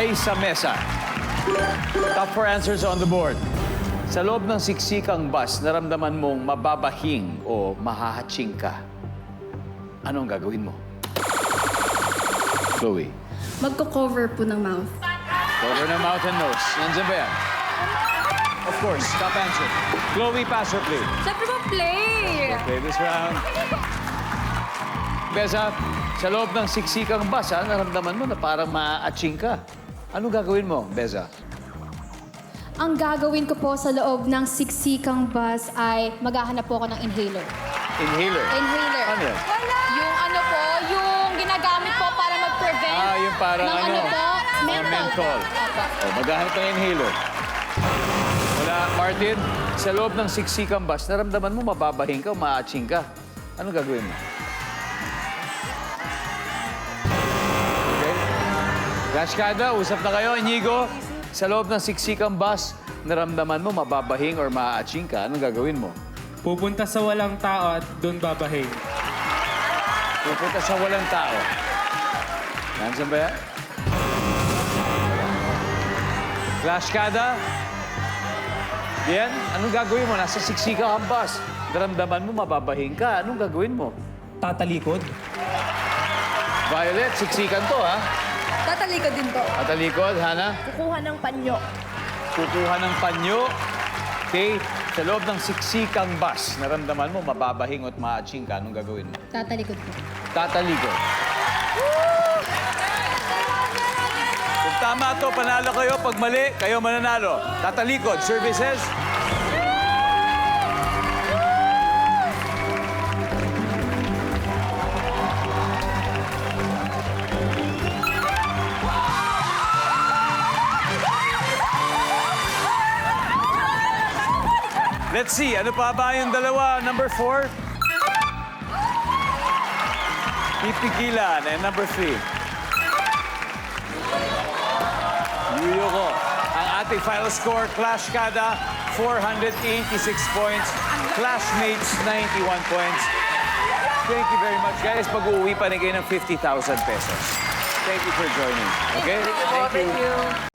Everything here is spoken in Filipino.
ay sa mesa. Top 4 answers on the board. Sa loob ng siksikang bus, naramdaman mong mababahing o mahahatching ka. Ano ang gagawin mo? Chloe. Magko-cover po ng mouth. Cover ng mouth and nose. Nandiyan ba yan? Of course, top answer. Chloe, pass or play? Siyempre po, play! Play this round. Besa, sa loob ng siksikang bus, naramdaman mo na parang maaaching ka. Ano gagawin mo, Beza? Ang gagawin ko po sa loob ng siksikang bus ay maghahanap po ako ng inhaler. Inhaler. Inhaler. Ano yan? Yung ano po, yung ginagamit po para mag-prevent Yung parang ng ano po, menthol. Opo. O, maghahanap ng inhaler. Wala, Martin, sa loob ng siksikang bus, naramdaman mo mababahing ka o maaaching ka. Ano gagawin mo? Okay. Rashkada, usap na kayo. Inigo, sa loob ng siksikang bus, naramdaman mo mababahing or maaaching ka. Anong gagawin mo? Pupunta sa walang tao at doon babahin. Pupunta sa walang tao. Nandiyan ba yan? Rashkada, yan, anong gagawin mo? Nasa siksikang bus. Naramdaman mo mababahing ka. Anong gagawin mo? Tatalikod. Violet, siksikan to, ha? Tatalikod din po. Atalikod, Hana? Kukuha ng panyo. Kukuha ng panyo. Okay, sa loob ng siksikang bus, naramdaman mo mababahing at maaaching ka. Anong gagawin mo? Tatalikod po. Tatalikod. Kung tama to, panalo kayo. Pag mali, kayo mananalo. Tatalikod, services. Let's see, ano pa ba yung dalawa? Number 4? Pipigilan. And number 3? Yuyo ko. Ang ating final score, Clash Kada, 486 points. Classmates, 91 points. Thank you very much, guys. Pag-uwi pa rin kayo ng 50,000 pesos. Thank you for joining. Okay? Thank you.